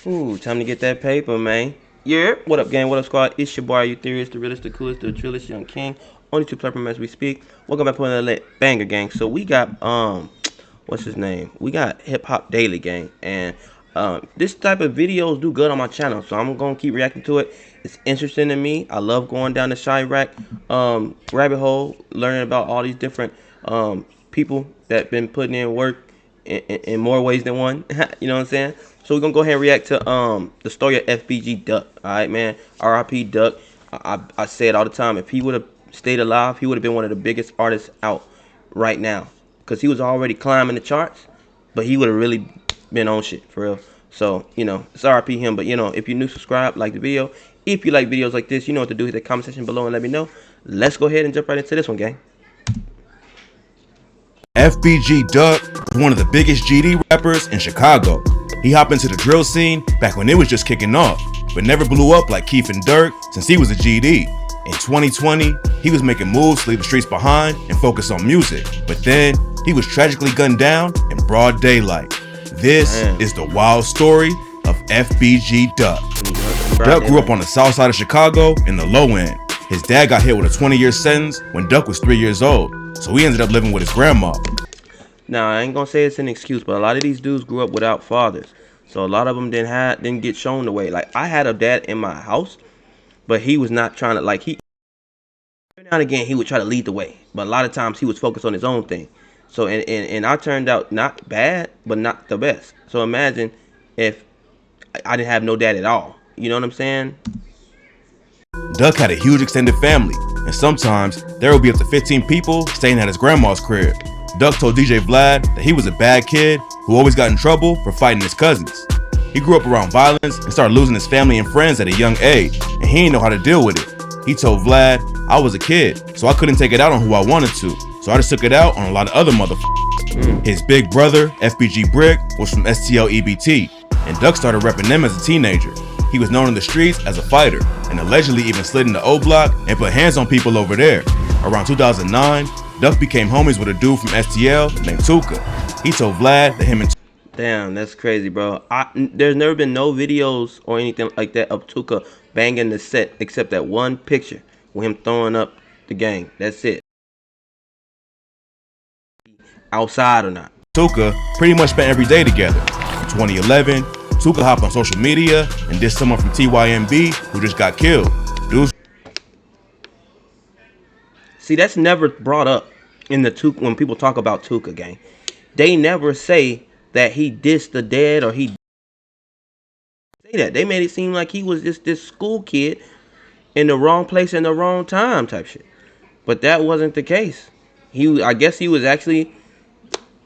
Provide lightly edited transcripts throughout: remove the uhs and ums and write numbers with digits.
Ooh, time to get that paper, man. Yeah. What up, gang? What up, squad? It's your boy, Eutherious, the realest, the coolest, the drillest, young king. Only two platforms as we speak. Welcome back to another banger, gang. So we got what's his name? We got Hip Hop Daily, gang, and this type of videos do good on my channel, so I'm gonna keep reacting to it. It's interesting to me. I love going down the Chirac rabbit hole, learning about all these different people that been putting in work in more ways than one. You know what I'm saying? So we're gonna go ahead and react to the story of FBG Duck. Alright, man. R.I.P. Duck. I say it all the time. If he would have stayed alive, he would have been one of the biggest artists out right now. Cause he was already climbing the charts, but he would have really been on shit for real. So, you know, it's R.I.P. him. But you know, if you're new, subscribe, like the video. If you like videos like this, you know what to do. Hit the comment section below and let me know. Let's go ahead and jump right into this one, gang. FBG Duck was one of the biggest GD rappers in Chicago. He hopped into the drill scene back when it was just kicking off, but never blew up like Keith and Dirk since he was a GD. In 2020, he was making moves to leave the streets behind and focus on music, but then he was tragically gunned down in broad daylight. This is the wild story of FBG Duck. Duck grew up on the south side of Chicago in the low end. His dad got hit with a 20-year sentence when Duck was 3 years old, so he ended up living with his grandma. Now, I ain't gonna say it's an excuse, but a lot of these dudes grew up without fathers. So a lot of them didn't get shown the way. Like, I had a dad in my house, but he was not trying to, like, every now and again, he would try to lead the way. But a lot of times, he was focused on his own thing. So, and I turned out not bad, but not the best. So imagine if I didn't have no dad at all. You know what I'm saying? Duck had a huge extended family, and sometimes there would be up to 15 people staying at his grandma's crib. Duck told DJ Vlad that he was a bad kid who always got in trouble for fighting his cousins. He grew up around violence and started losing his family and friends at a young age, and he didn't know how to deal with it. He told Vlad, "I was a kid, so I couldn't take it out on who I wanted to, so I just took it out on a lot of other motherfuckers." His big brother, FBG Brick, was from STL EBT, and Duck started repping them as a teenager. He was known in the streets as a fighter, and allegedly even slid into O Block and put hands on people over there. Around 2009, Duck became homies with a dude from STL named Tuka. He told Vlad that him and Damn, that's crazy, bro. There's never been no videos or anything like that of Tuka banging the set except that one picture with him throwing up the gang. That's it. Outside or not. Tuka pretty much spent every day together. In 2011, Tuka hopped on social media and dissed someone from TYMB who just got killed. Dudes. See, that's never brought up in the Tuka when people talk about Tuka, gang. They never say that he dissed the dead or he say that. They made it seem like he was just this school kid in the wrong place in the wrong time type shit. But that wasn't the case. I guess he was actually,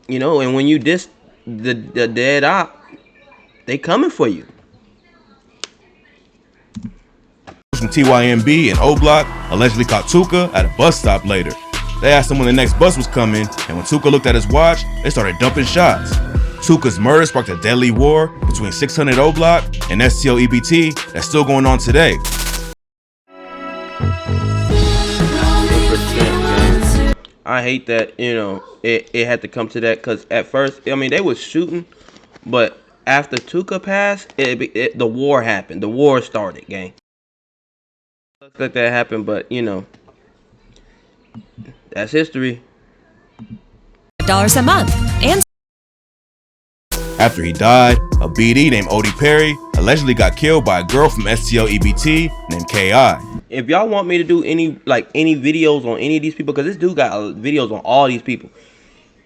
you know, and when you diss the dead op, they coming for you. From TYMB and O Block allegedly caught Tuka at a bus stop later. They asked him when the next bus was coming, and when Tuka looked at his watch, they started dumping shots. Tuka's murder sparked a deadly war between 600 O Block and STL EBT that's still going on today. I hate that, you know, it had to come to that, because at first, I mean, they was shooting, but after Tuka passed, the war happened. The war started, gang. Looks like that happened, but, you know, that's history. $1 a month. And after he died, a BD named Odie Perry allegedly got killed by a girl from STL EBT named K.I. If y'all want me to do any videos on any of these people, because this dude got videos on all these people.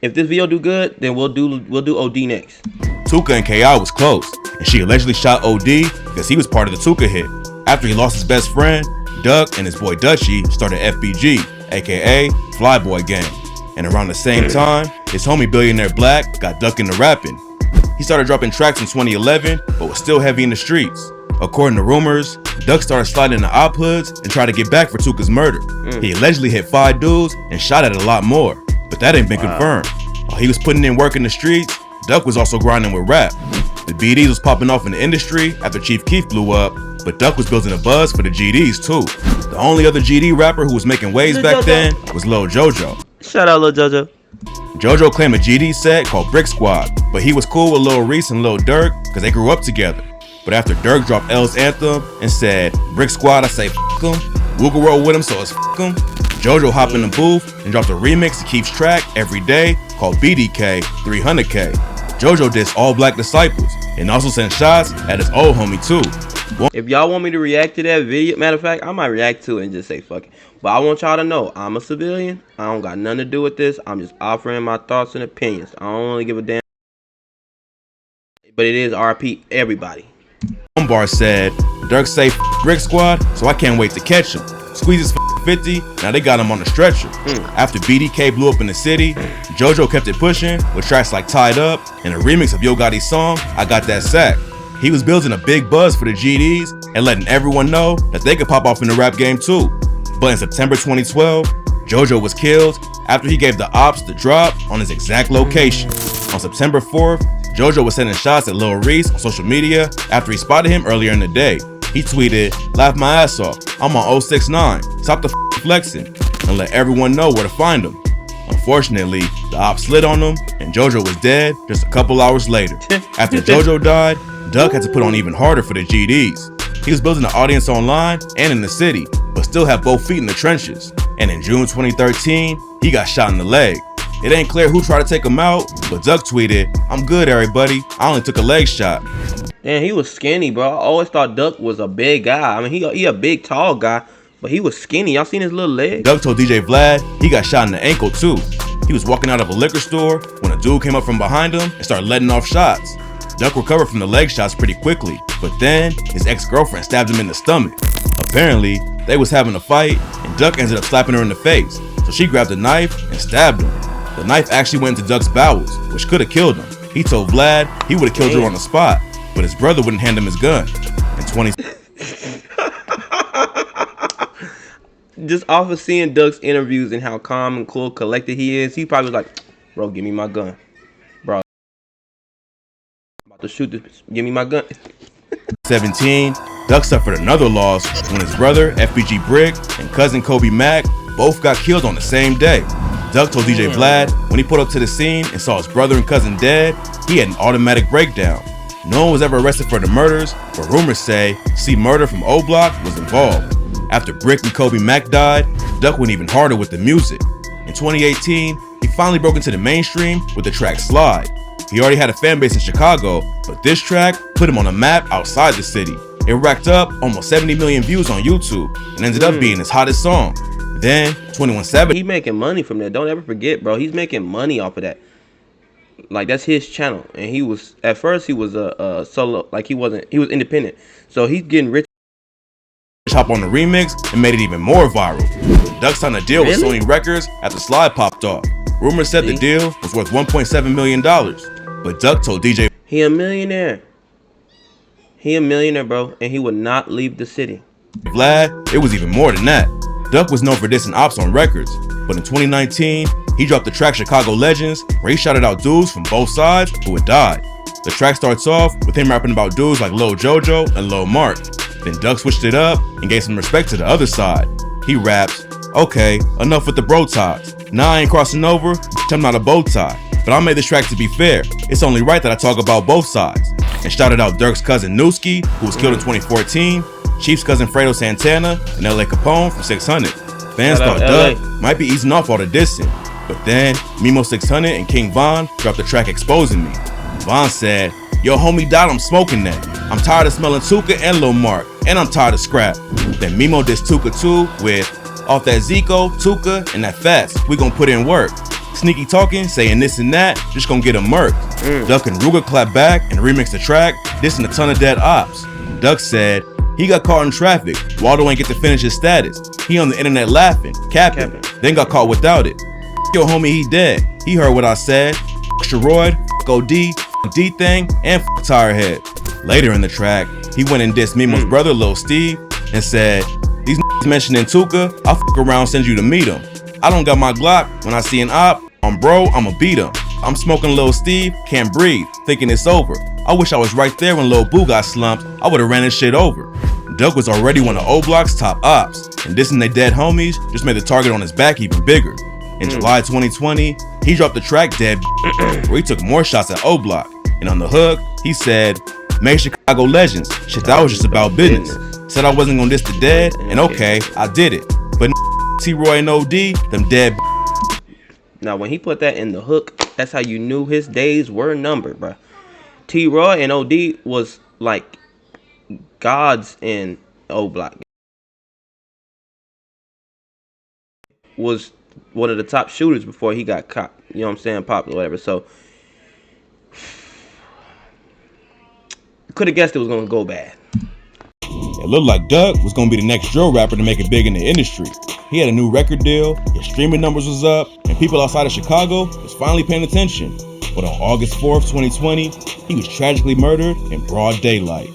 If this video do good, then we'll do OD next. Tuka and K.I. was close, and she allegedly shot OD because he was part of the Tuka hit. After he lost his best friend, Duck and his boy Dutchie started FBG, aka Flyboy Gang. And around the same time, his homie Billionaire Black got Duck into rapping. He started dropping tracks in 2011, but was still heavy in the streets. According to rumors, Duck started sliding into op hoods and tried to get back for Tuka's murder. He allegedly hit 5 dudes and shot at a lot more, but that ain't been confirmed. While he was putting in work in the streets, Duck was also grinding with rap. The BDs was popping off in the industry after Chief Keef blew up, but Duck was building a buzz for the GDs too. The only other GD rapper who was making waves back then was Lil JoJo. Shout out Lil JoJo. JoJo claimed a GD set called Brick Squad, but he was cool with Lil Reese and Lil Durk because they grew up together. But after Dirk dropped L's anthem and said, Brick Squad, I say f*** him, Woogle roll with him, so it's f*** him, JoJo hopped in the booth and dropped a remix that keeps track every day called BDK 300K. JoJo dissed All Black Disciples and also sent shots at his old homie too. If y'all want me to react to that video, matter of fact, I might react to it and just say fuck it. But I want y'all to know, I'm a civilian. I don't got nothing to do with this. I'm just offering my thoughts and opinions. I don't really give a damn. But it is RP everybody. One bar said, Dirk say Brick Squad, so I can't wait to catch him. Squeezes 50, now they got him on the stretcher. After BDK blew up in the city, JoJo kept it pushing with tracks like Tied Up and a remix of Yo Gotti's song, I Got That Sack. He was building a big buzz for the GDs and letting everyone know that they could pop off in the rap game too. But in September 2012, JoJo was killed after he gave the ops the drop on his exact location. On September 4th, JoJo was sending shots at Lil Reese on social media after he spotted him earlier in the day. He tweeted, laugh my ass off, I'm on 069, stop the flexing, and let everyone know where to find him. Unfortunately, the ops slid on him and JoJo was dead just a couple hours later. After JoJo died, Duck had to put on even harder for the GDs. He was building an audience online and in the city, but still had both feet in the trenches. And in June 2013, he got shot in the leg. It ain't clear who tried to take him out, but Duck tweeted, I'm good everybody, I only took a leg shot. Man, he was skinny, bro. I always thought Duck was a big guy. I mean, he a big, tall guy, but he was skinny. Y'all seen his little leg? Duck told DJ Vlad he got shot in the ankle too. He was walking out of a liquor store when a dude came up from behind him and started letting off shots. Duck recovered from the leg shots pretty quickly, but then his ex-girlfriend stabbed him in the stomach. Apparently, they was having a fight and Duck ended up slapping her in the face, so she grabbed a knife and stabbed him. The knife actually went into Duck's bowels, which could have killed him. He told Vlad he would have killed her on the spot, but his brother wouldn't hand him his gun. In 20 Just off of seeing Duck's interviews and how calm and cool, collected he is, he probably was like, bro, give me my gun. Bro, I'm about to shoot this, give me my gun. 17, Duck suffered another loss when his brother, FBG Brick, and cousin Kobe Mack both got killed on the same day. Duck told DJ Vlad when he pulled up to the scene and saw his brother and cousin dead, he had an automatic breakdown. No one was ever arrested for the murders, but rumors say C Murder from O Block was involved. After Brick and Kobe Mack died, Duck went even harder with the music. In 2018, he finally broke into the mainstream with the track Slide. He already had a fan base in Chicago, but this track put him on a map outside the city. It racked up almost 70 million views on YouTube and ended up being his hottest song. Then 21 Savage. He making money from that. Don't ever forget, bro. He's making money off of that. Like, that's his channel. And he was, at first he was a solo, like he was independent. So he's getting rich. Hop on the remix and made it even more viral. Duck signed a deal with Sony Records after Slide popped off. Rumors said the deal was worth $1.7 million, but Duck told DJ he a millionaire. He a millionaire, bro, and he would not leave the city. Vlad, it was even more than that. Duck was known for dissing ops on records, but in 2019, he dropped the track Chicago Legends, where he shouted out dudes from both sides who had died. The track starts off with him rapping about dudes like Lil Jojo and Lil Mark. Then Duck switched it up and gave some respect to the other side. He raps, okay, enough with the bro ties. Now I ain't crossing over, I'm not a bow tie. But I made this track to be fair. It's only right that I talk about both sides. And shouted out Dirk's cousin Newski, who was killed in 2014, Chief's cousin Fredo Santana, and LA Capone from 600. Fans thought Duck might be easing off all the dissing. But then, Mimo 600 and King Von dropped the track Exposing Me. Von said, yo homie died, I'm smoking that. I'm tired of smelling Tuka and Lil Mark, and I'm tired of scrap. Then Mimo dissed Tuka too with, off that Zico, Tuka, and that Fast, we gon' put in work. Sneaky talking, saying this and that, just gon' get him murked. Duck and Ruger clapped back and remixed the track, dissing a ton of dead ops. Duck said, he got caught in traffic, Waldo ain't get to finish his status. He on the internet laughing, capping, then got caught without it. Yo homie, he dead. He heard what I said. Steroid, OD, D-Thing, and Tirehead. Later in the track, he went and dissed Mimo's brother, Lil Steve, and said, these mentioning Tuka, I'll fuck around, send you to meet him. I don't got my Glock, when I see an op, I'm bro, I'ma beat him. I'm smoking Lil Steve, can't breathe, thinking it's over. I wish I was right there when Lil Boo got slumped, I would've ran his shit over. Duck was already one of O Block's top ops, and dissing they dead homies just made the target on his back even bigger. In July 2020, he dropped the track Dead, where he took more shots at O Block, and on the hook, he said, Made Chicago legends. Shit, that was just about business. Said I wasn't gonna diss the dead, and okay, I did it. But T-Roy and OD, them dead. Now, when he put that in the hook, that's how you knew his days were numbered, bro. T-Roy and OD was like gods in O Block. Was one of the top shooters before he got caught. You know what I'm saying? Popular, whatever. So, could have guessed it was gonna go bad. It looked like Duck was gonna be the next drill rapper to make it big in the industry. He had a new record deal, his streaming numbers was up, and people outside of Chicago was finally paying attention. But on August 4th, 2020, he was tragically murdered in broad daylight.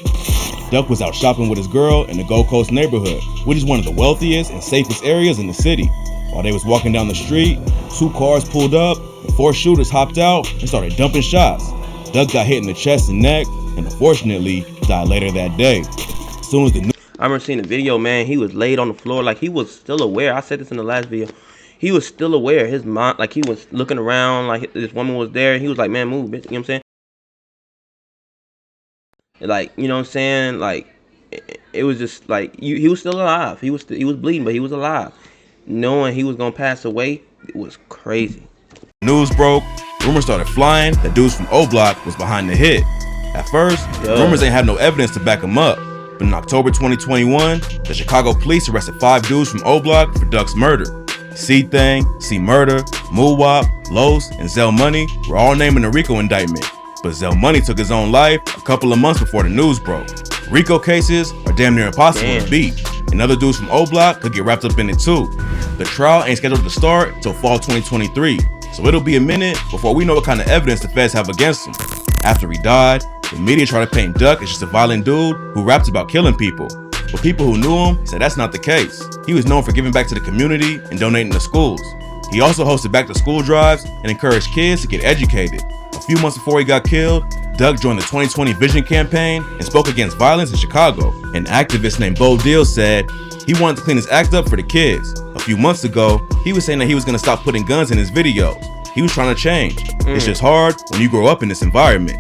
Duck was out shopping with his girl in the Gold Coast neighborhood, which is one of the wealthiest and safest areas in the city. While they was walking down the street, 2 cars pulled up, and 4 shooters hopped out and started dumping shots. Duck got hit in the chest and neck, and unfortunately died later that day. As soon as the news I remember seeing the video, man. He was laid on the floor, like he was still aware. I said this in the last video. He was still aware. His mind, like he was looking around, like this woman was there. He was like, "Man, move, bitch." You know what I'm saying? Like, you know what I'm saying? Like, it was just like he was still alive. He was bleeding, but he was alive. Knowing he was gonna pass away, it was crazy. news broke, rumors started flying that dudes from O Block was behind the hit. At first, rumors ain't have no evidence to back them up. But in October 2021, the Chicago police arrested 5 dudes from O Block for Duck's murder. C-Thing, C-Murder, Moowop, Los, and Zell Money were all named in the RICO indictment. But Zell Money took his own life a couple of months before the news broke. RICO cases are damn near impossible to beat, and other dudes from O Block could get wrapped up in it too. The trial ain't scheduled to start till fall 2023, so it'll be a minute before we know what kind of evidence the feds have against him. After he died, the media tried to paint Duck as just a violent dude who raps about killing people. But people who knew him said that's not the case. He was known for giving back to the community and donating to schools. He also hosted back to school drives and encouraged kids to get educated. A few months before he got killed, Duck joined the 2020 Vision campaign and spoke against violence in Chicago. An activist named Bo Deal said he wanted to clean his act up for the kids. A few months ago, he was saying that he was going to stop putting guns in his videos. He was trying to change. It's just hard when you grow up in this environment.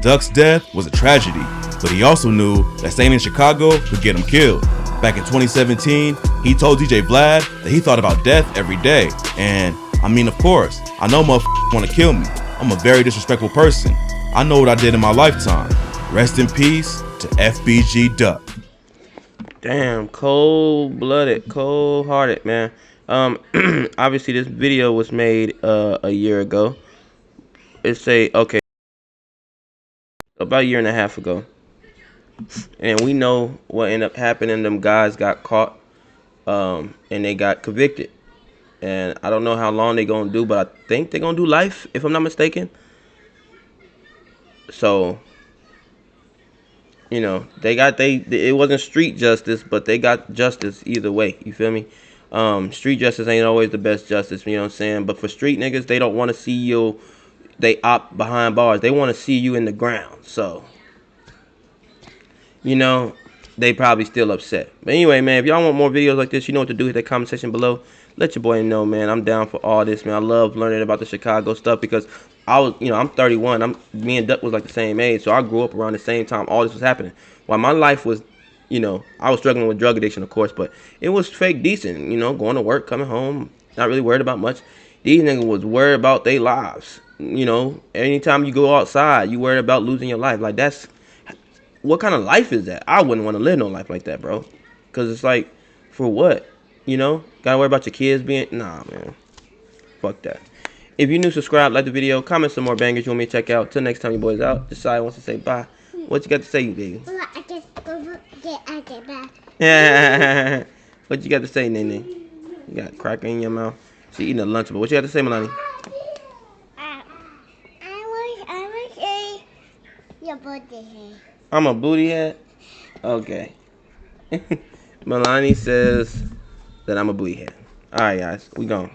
Duck's death was a tragedy, but he also knew that staying in Chicago could get him killed. Back in 2017, he told DJ Vlad that he thought about death every day. And I mean, of course, I know motherfuckers want to kill me. I'm a very disrespectful person. I know what I did in my lifetime. Rest in peace to FBG Duck. Damn, cold-blooded, cold-hearted, man. Obviously this video was made a year ago. Okay, about a year and a half ago. And we know what ended up happening. Them guys got caught, and they got convicted. And I don't know how long they gonna do, but I think they're gonna do life, if I'm not mistaken. So, you know, it wasn't street justice, but they got justice either way. You feel me? Street justice ain't always the best justice, you know what I'm saying? But for street niggas, they don't want to see you, they opt behind bars. They want to see you in the ground. So, you know, they probably still upset. But anyway, man, if y'all want more videos like this, you know what to do. Hit that comment section below. Let your boy know, man. I'm down for all this, man. I love learning about the Chicago stuff because I'm 31. Me and Duck was like the same age, so I grew up around the same time all this was happening. While my life was, I was struggling with drug addiction, of course, but it was fake decent, going to work, coming home, not really worried about much. These niggas was worried about their lives. Anytime you go outside, you worried about losing your life. Like, what kind of life is that? I wouldn't want to live no life like that, bro. Because it's like, for what? Gotta worry about your kids being, nah, man. Fuck that. If you're new, subscribe, like the video, comment some more bangers you want me to check out. Till next time, you boys out. Decide wants to say bye. What you got to say, baby? What you got to say, Nene? You got a cracker in your mouth. She eating a Lunchable. What you got to say, Melanie? I wish say your booty head. I'm a booty head? Okay. Melanie says that I'm a booty head. Alright, guys. We gone.